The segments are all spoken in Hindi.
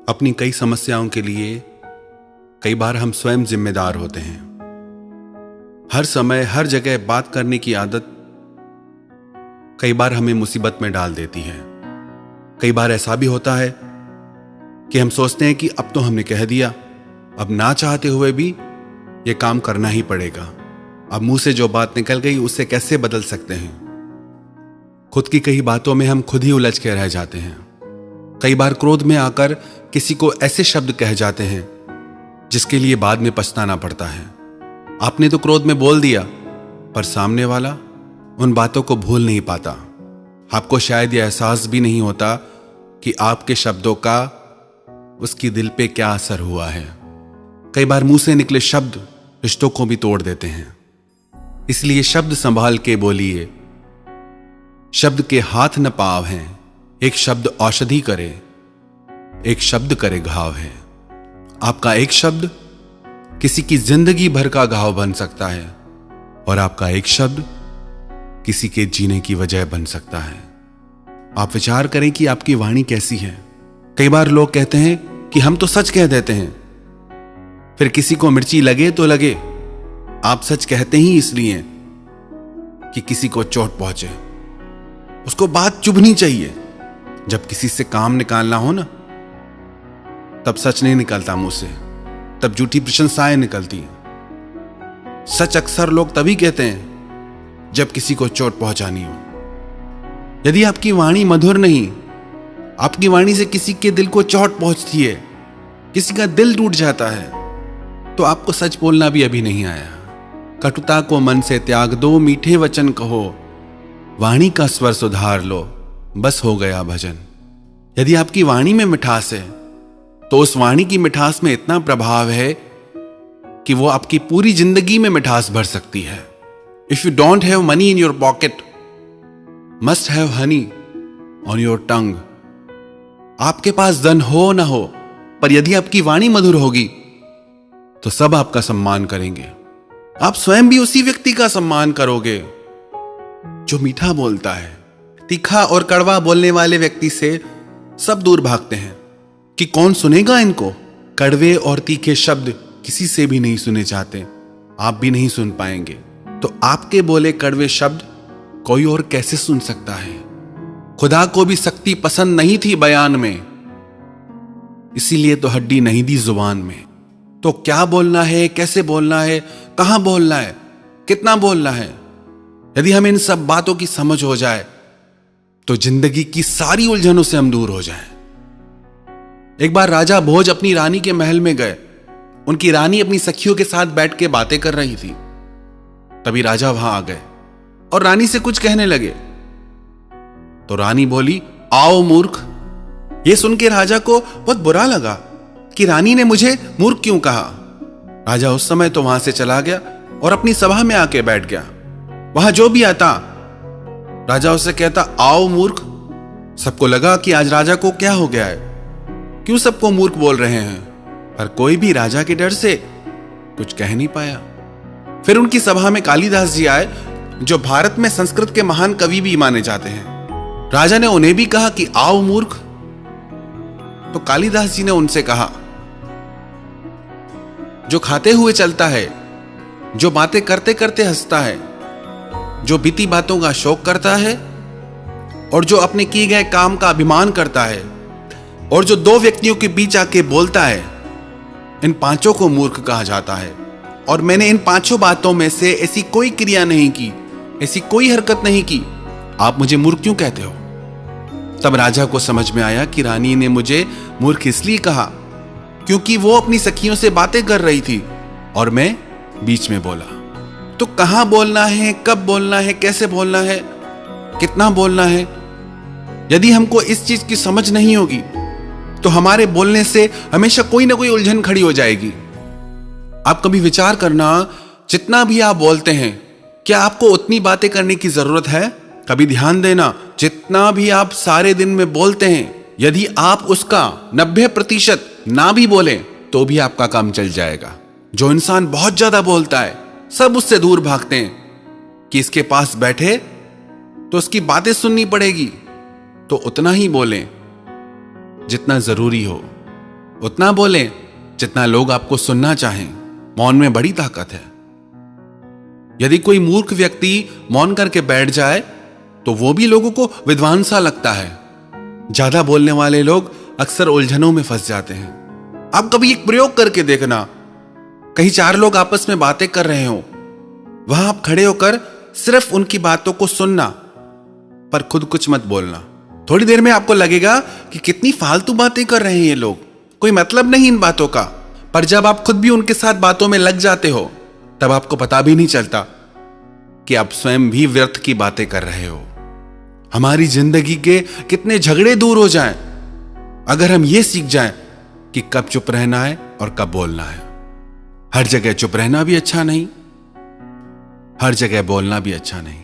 अपनी कई समस्याओं के लिए कई बार हम स्वयं जिम्मेदार होते हैं। हर समय हर जगह बात करने की आदत कई बार हमें मुसीबत में डाल देती है। कई बार ऐसा भी होता है कि हम सोचते हैं कि अब तो हमने कह दिया, अब ना चाहते हुए भी ये काम करना ही पड़ेगा। अब मुंह से जो बात निकल गई उसे कैसे बदल सकते हैं। खुद की कई बातों में हम खुद ही उलझ के रह जाते हैं। कई बार क्रोध में आकर किसी को ऐसे शब्द कह जाते हैं जिसके लिए बाद में पछताना पड़ता है। आपने तो क्रोध में बोल दिया, पर सामने वाला उन बातों को भूल नहीं पाता। आपको शायद यह एहसास भी नहीं होता कि आपके शब्दों का उसकी दिल पे क्या असर हुआ है। कई बार मुंह से निकले शब्द रिश्तों को भी तोड़ देते हैं। इसलिए शब्द संभाल के बोलिए। शब्द के हाथ न पाव हैं, एक शब्द औषधि करे, एक शब्द करे घाव है। आपका एक शब्द किसी की जिंदगी भर का घाव बन सकता है और आपका एक शब्द किसी के जीने की वजह बन सकता है। आप विचार करें कि आपकी वाणी कैसी है। कई बार लोग कहते हैं कि हम तो सच कह देते हैं, फिर किसी को मिर्ची लगे तो लगे। आप सच कहते ही इसलिए कि किसी को चोट पहुंचे। उसको बात चुभनी चाहिए। जब किसी से काम निकालना हो ना, तब सच नहीं निकलता मुंह से, तब झूठी प्रशंसाएं निकलती हैं। सच अक्सर लोग तभी कहते हैं जब किसी को चोट पहुंचानी हो। यदि आपकी वाणी मधुर नहीं, आपकी वाणी से किसी के दिल को चोट पहुंचती है, किसी का दिल टूट जाता है, तो आपको सच बोलना भी अभी नहीं आया। कटुता को मन से त्याग दो, मीठे वचन कहो, वाणी का स्वर सुधार लो, बस हो गया भजन। यदि आपकी वाणी में मिठास है तो उस वाणी की मिठास में इतना प्रभाव है कि वो आपकी पूरी जिंदगी में मिठास भर सकती है। If you don't have money in your pocket, must have Honey on your tongue. आपके पास धन हो ना हो, पर यदि आपकी वाणी मधुर होगी तो सब आपका सम्मान करेंगे। आप स्वयं भी उसी व्यक्ति का सम्मान करोगे जो मीठा बोलता है। तीखा और कड़वा बोलने वाले व्यक्ति से सब दूर भागते हैं कि कौन सुनेगा इनको। कड़वे और तीखे शब्द किसी से भी नहीं सुने जाते, आप भी नहीं सुन पाएंगे। तो आपके बोले कड़वे शब्द कोई और कैसे सुन सकता है। खुदा को भी सख्ती पसंद नहीं थी बयान में, इसीलिए तो हड्डी नहीं दी जुबान में। तो क्या बोलना है, कैसे बोलना है, कहां बोलना है, कितना बोलना है, यदि हमें इन सब बातों की समझ हो जाए तो जिंदगी की सारी उलझनों से हम दूर हो जाएं। एक बार राजा भोज अपनी रानी के महल में गए। उनकी रानी अपनी सखियों के साथ बैठ के बातें कर रही थी। तभी राजा वहां आ गए और रानी से कुछ कहने लगे। तो रानी बोली, आओ मूर्ख। यह सुन के राजा को बहुत बुरा लगा कि रानी ने मुझे मूर्ख क्यों कहा। राजा उस समय तो वहां से चला गया और अपनी सभा में आके बैठ गया। वहां जो भी आता राजा उससे कहता, आओ मूर्ख। सबको लगा कि आज राजा को क्या हो गया है, क्यों सबको मूर्ख बोल रहे हैं, पर कोई भी राजा के डर से कुछ कह नहीं पाया। फिर उनकी सभा में कालिदास जी आए, जो भारत में संस्कृत के महान कवि भी माने जाते हैं। राजा ने उन्हें भी कहा कि आओ मूर्ख। तो कालिदास जी ने उनसे कहा, जो खाते हुए चलता है, जो बातें करते करते हंसता है, जो बीती बातों का शौक करता है और जो अपने किए गए काम का अभिमान करता है और जो दो व्यक्तियों के बीच आके बोलता है, इन पांचों को मूर्ख कहा जाता है। और मैंने इन पांचों बातों में से ऐसी कोई क्रिया नहीं की, ऐसी कोई हरकत नहीं की, आप मुझे मूर्ख क्यों कहते हो। तब राजा को समझ में आया कि रानी ने मुझे मूर्ख इसलिए कहा क्योंकि वो अपनी सखियों से बातें कर रही थी और मैं बीच में बोला। तो कहां बोलना है, कब बोलना है, कैसे बोलना है, कितना बोलना है, यदि हमको इस चीज की समझ नहीं होगी तो हमारे बोलने से हमेशा कोई ना कोई उलझन खड़ी हो जाएगी। आप कभी विचार करना, जितना भी आप बोलते हैं, क्या आपको उतनी बातें करने की जरूरत है। कभी ध्यान देना, जितना भी आप सारे दिन में बोलते हैं, यदि आप उसका 90% ना भी बोलें तो भी आपका काम चल जाएगा। जो इंसान बहुत ज्यादा बोलता है, सब उससे दूर भागते हैं कि इसके पास बैठे तो उसकी बातें सुननी पड़ेगी, तो उतना ही बोलें जितना जरूरी हो। उतना बोलें जितना लोग आपको सुनना चाहें। मौन में बड़ी ताकत है। यदि कोई मूर्ख व्यक्ति मौन करके बैठ जाए तो वो भी लोगों को विद्वान सा लगता है। ज्यादा बोलने वाले लोग अक्सर उलझनों में फंस जाते हैं। आप कभी एक प्रयोग करके देखना, कहीं 4 लोग आपस में बातें कर रहे हो, वहां आप खड़े होकर सिर्फ उनकी बातों को सुनना, पर खुद कुछ मत बोलना। थोड़ी देर में आपको लगेगा कि कितनी फालतू बातें कर रहे हैं ये लोग, कोई मतलब नहीं इन बातों का। पर जब आप खुद भी उनके साथ बातों में लग जाते हो, तब आपको पता भी नहीं चलता कि आप स्वयं भी व्यर्थ की बातें कर रहे हो। हमारी जिंदगी के कितने झगड़े दूर हो जाएं अगर हम ये सीख जाएं कि कब चुप रहना है और कब बोलना है। हर जगह चुप रहना भी अच्छा नहीं, हर जगह बोलना भी अच्छा नहीं।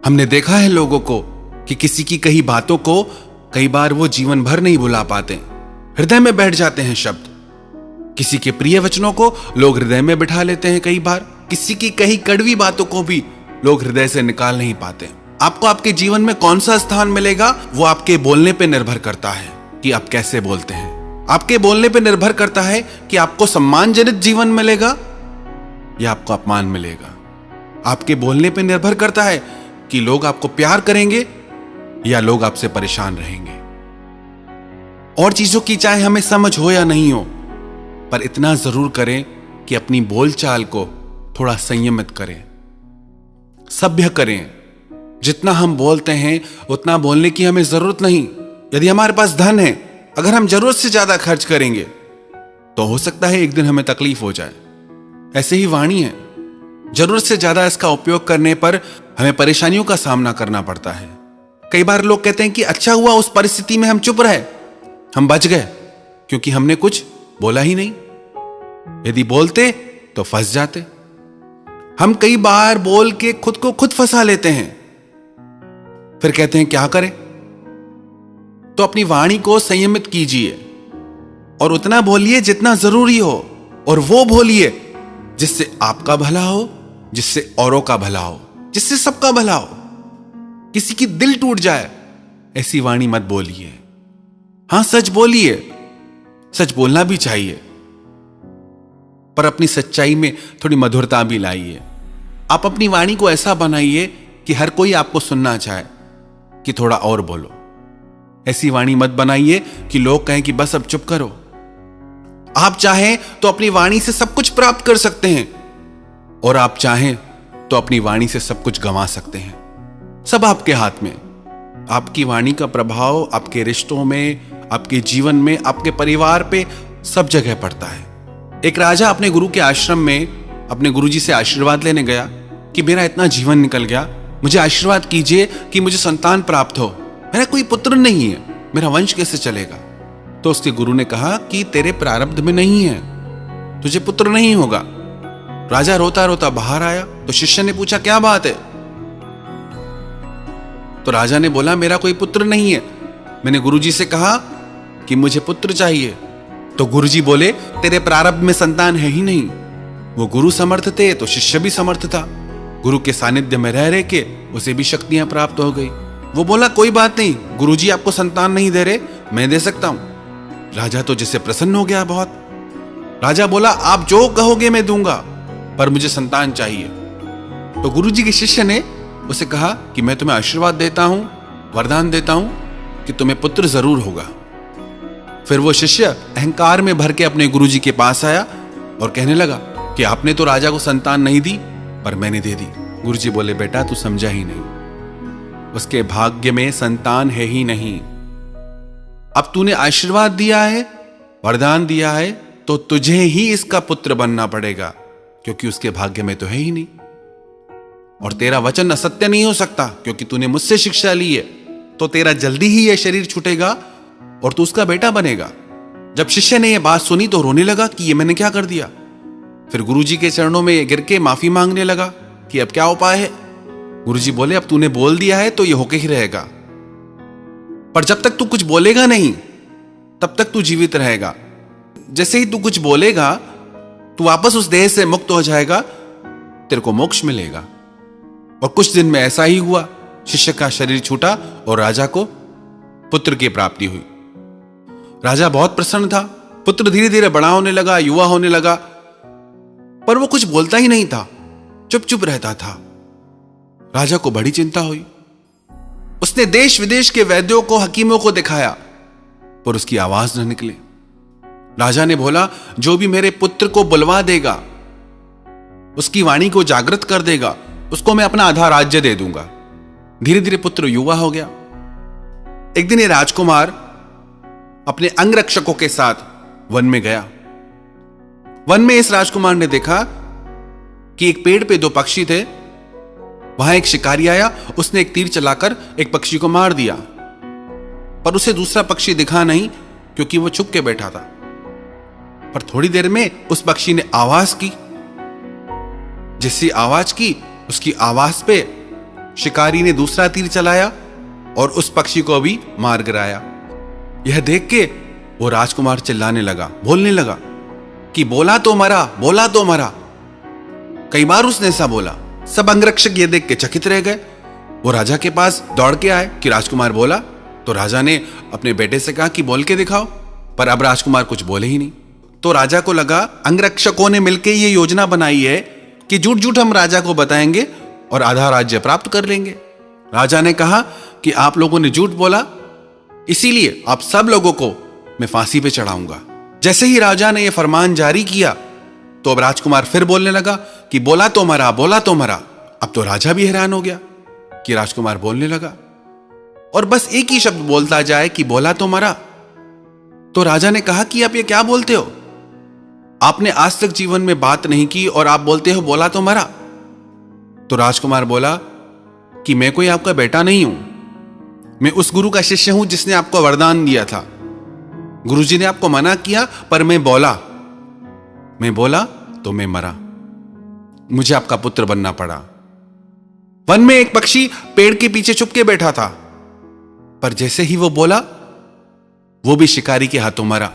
हमने देखा है लोगों को कि किसी की कही बातों को कई बार वो जीवन भर नहीं भुला पाते, हृदय में बैठ जाते हैं शब्द। किसी के प्रिय वचनों को लोग हृदय में बिठा लेते हैं, कई बार किसी की कही कड़वी बातों को भी लोग हृदय से निकाल नहीं पाते। आपको आपके जीवन में कौन सा स्थान मिलेगा वो आपके बोलने पर निर्भर करता है कि आप कैसे बोलते हैं। आपके बोलने पर निर्भर करता है कि आपको सम्मानजनक जीवन मिलेगा या आपको अपमान मिलेगा। आपके बोलने पर निर्भर करता है कि लोग आपको प्यार करेंगे या लोग आपसे परेशान रहेंगे। और चीजों की चाहे हमें समझ हो या नहीं हो, पर इतना जरूर करें कि अपनी बोलचाल को थोड़ा संयमित करें, सभ्य करें। जितना हम बोलते हैं उतना बोलने की हमें जरूरत नहीं। यदि हमारे पास धन है, अगर हम जरूरत से ज्यादा खर्च करेंगे तो हो सकता है एक दिन हमें तकलीफ हो जाए। ऐसे ही वाणी है, जरूरत से ज्यादा इसका उपयोग करने पर हमें परेशानियों का सामना करना पड़ता है। कई बार लोग कहते हैं कि अच्छा हुआ उस परिस्थिति में हम चुप रहे, हम बच गए, क्योंकि हमने कुछ बोला ही नहीं। यदि बोलते तो फंस जाते। हम कई बार बोल के खुद को खुद फंसा लेते हैं, फिर कहते हैं क्या करें। तो अपनी वाणी को संयमित कीजिए और उतना बोलिए जितना जरूरी हो, और वो बोलिए जिससे आपका भला हो, जिससे औरों का भला हो, जिससे सबका भला हो। किसी की दिल टूट जाए ऐसी वाणी मत बोलिए। हां, सच बोलिए, सच बोलना भी चाहिए, पर अपनी सच्चाई में थोड़ी मधुरता भी लाइए। आप अपनी वाणी को ऐसा बनाइए कि हर कोई आपको सुनना चाहे कि थोड़ा और बोलो। ऐसी वाणी मत बनाइए कि लोग कहें कि बस अब चुप करो। आप चाहें तो अपनी वाणी से सब कुछ प्राप्त कर सकते हैं, और आप चाहें तो अपनी वाणी से सब कुछ गंवा सकते हैं। सब आपके हाथ में। आपकी वाणी का प्रभाव आपके रिश्तों में, आपके जीवन में, आपके परिवार पे, सब जगह पड़ता है। एक राजा अपने गुरु के आश्रम में अपने गुरुजी से आशीर्वाद लेने गया कि मेरा इतना जीवन निकल गया, मुझे आशीर्वाद कीजिए कि मुझे संतान प्राप्त हो। मेरा कोई पुत्र नहीं है, मेरा वंश कैसे चलेगा। तो उसके गुरु ने कहा कि तेरे प्रारब्ध में नहीं है, तुझे पुत्र नहीं होगा। राजा रोता रोता बाहर आया तो शिष्य ने पूछा क्या बात है। तो राजा ने बोला मेरा कोई पुत्र नहीं है, मैंने गुरुजी से कहा कि मुझे पुत्र चाहिए। तो गुरुजी बोले तेरे प्रारब्ध में संतान है ही नहीं। वो गुरु समर्थ थे तो शिष्य भी समर्थ था। गुरु के सानिध्य में रह के उसे भी शक्तियां प्राप्त हो गई। वो बोला कोई बात नहीं, गुरुजी आपको संतान नहीं दे रहे, मैं दे सकता हूं। राजा तो जिससे प्रसन्न हो गया बहुत। राजा बोला आप जो कहोगे मैं दूंगा, पर मुझे संतान चाहिए। तो गुरुजी के शिष्य ने उसे कहा कि मैं तुम्हें आशीर्वाद देता हूं, वरदान देता हूं कि तुम्हें पुत्र जरूर होगा। फिर वो शिष्य अहंकार में भर के अपने गुरुजी के पास आया और कहने लगा कि आपने तो राजा को संतान नहीं दी, पर मैंने दे दी। गुरुजी बोले बेटा तू समझा ही नहीं, उसके भाग्य में संतान है ही नहीं। अब तूने आशीर्वाद दिया है, वरदान दिया है, तो तुझे ही इसका पुत्र बनना पड़ेगा, क्योंकि उसके भाग्य में तो है ही नहीं। और तेरा वचन असत्य नहीं हो सकता, क्योंकि तूने मुझसे शिक्षा ली है, तो तेरा जल्दी ही यह शरीर छूटेगा और तू उसका बेटा बनेगा। जब शिष्य ने यह बात सुनी तो रोने लगा कि ये मैंने क्या कर दिया। फिर गुरुजी के चरणों में गिर के माफी मांगने लगा कि अब क्या उपाय है। गुरुजी बोले अब तूने बोल दिया है तो ये होके ही रहेगा, पर जब तक तू कुछ बोलेगा नहीं तब तक तू जीवित रहेगा। जैसे ही तू कुछ बोलेगा तू वापस उस देह से मुक्त हो जाएगा, तेरे को मोक्ष मिलेगा। और कुछ दिन में ऐसा ही हुआ, शिष्य का शरीर छूटा और राजा को पुत्र की प्राप्ति हुई। राजा बहुत प्रसन्न था, पुत्र धीरे धीरे बड़ा होने लगा, युवा होने लगा, पर वो कुछ बोलता ही नहीं था, चुप चुप रहता था। राजा को बड़ी चिंता हुई। उसने देश विदेश के वैद्यों को, हकीमों को दिखाया, पर उसकी आवाज न निकले। राजा ने बोला, जो भी मेरे पुत्र को बुलवा देगा, उसकी वाणी को जागृत कर देगा, उसको मैं अपना आधा राज्य दे दूंगा। धीरे धीरे पुत्र युवा हो गया। एक दिन ये राजकुमार अपने अंगरक्षकों के साथ वन में गया। वन में इस राजकुमार ने देखा कि एक पेड़ पे 2 पक्षी थे। वहां एक शिकारी आया, उसने एक तीर चलाकर एक पक्षी को मार दिया, पर उसे दूसरा पक्षी दिखा नहीं, क्योंकि वो छुप के बैठा था। पर थोड़ी देर में उस पक्षी ने आवाज की। जिससे आवाज की, उसकी आवाज पे शिकारी ने दूसरा तीर चलाया और उस पक्षी को भी मार गिराया। यह देख के वो राजकुमार चिल्लाने लगा, बोलने लगा कि बोला तो मरा, बोला तो मरा। कई बार उसने ऐसा बोला। सब अंगरक्षक ये देख के चकित रह गए। वो राजा के पास दौड़ के आए कि राजकुमार बोला। तो राजा ने अपने बेटे से कहा कि बोल के दिखाओ, पर अब राजकुमार कुछ बोले ही नहीं। तो राजा को लगा अंगरक्षकों ने मिलकर ये योजना बनाई है कि झूठ झूठ हम राजा को बताएंगे और आधा राज्य प्राप्त कर लेंगे। राजा ने कहा कि आप लोगों ने झूठ बोला, इसीलिए आप सब लोगों को मैं फांसी पे चढ़ाऊंगा। जैसे ही राजा ने यह फरमान जारी किया, तो अब राजकुमार फिर बोलने लगा कि बोला तो मरा, बोला तो मरा। अब तो राजा भी हैरान हो गया कि राजकुमार बोलने लगा और बस एक ही शब्द बोलता जाए कि बोला तो मरा। तो राजा ने कहा कि आप ये क्या बोलते हो? आपने आज तक जीवन में बात नहीं की और आप बोलते हो बोला तो मरा। तो राजकुमार बोला कि मैं कोई आपका बेटा नहीं हूं, मैं उस गुरु का शिष्य हूं जिसने आपको वरदान दिया था। गुरुजी ने आपको मना किया, पर मैं बोला तो मैं मरा। मुझे आपका पुत्र बनना पड़ा। वन में एक पक्षी पेड़ के पीछे छुप के बैठा था, पर जैसे ही वो बोला, वो भी शिकारी के हाथों मरा।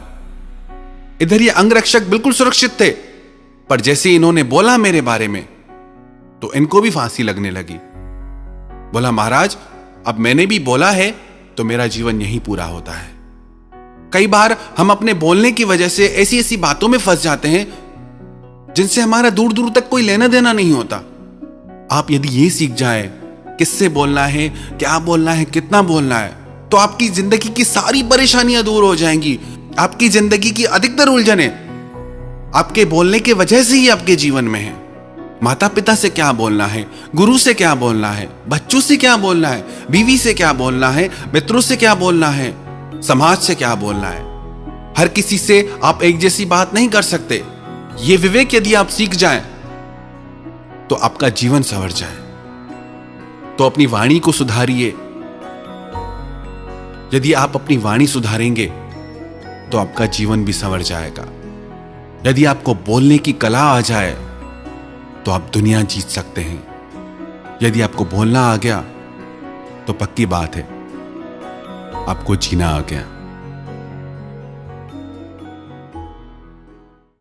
इधर ये अंगरक्षक बिल्कुल सुरक्षित थे, पर जैसे इन्होंने बोला मेरे बारे में, तो इनको भी फांसी लगने लगी। बोला, महाराज, अब मैंने भी बोला है तो मेरा जीवन यहीं पूरा होता है। कई बार हम अपने बोलने की वजह से ऐसी ऐसी बातों में फंस जाते हैं जिनसे हमारा दूर दूर तक कोई लेना देना नहीं होता। आप यदि ये सीख जाएं किससे बोलना है, क्या बोलना है, कितना बोलना है, तो आपकी जिंदगी की सारी परेशानियां दूर हो जाएंगी। आपकी जिंदगी की अधिकतर उलझनें आपके बोलने के वजह से ही आपके जीवन में है। माता पिता से क्या बोलना है, गुरु से क्या बोलना है, बच्चों से क्या बोलना है, बीवी से क्या बोलना है, मित्रों से क्या बोलना है, समाज से क्या बोलना है। हर किसी से आप एक जैसी बात नहीं कर सकते। ये विवेक यदि आप सीख जाएं, तो आपका जीवन संवर जाए। तो अपनी वाणी को सुधारिए। यदि आप अपनी वाणी सुधारेंगे, तो आपका जीवन भी संवर जाएगा। यदि आपको बोलने की कला आ जाए, तो आप दुनिया जीत सकते हैं। यदि आपको बोलना आ गया, तो पक्की बात है, आपको जीना आ गया।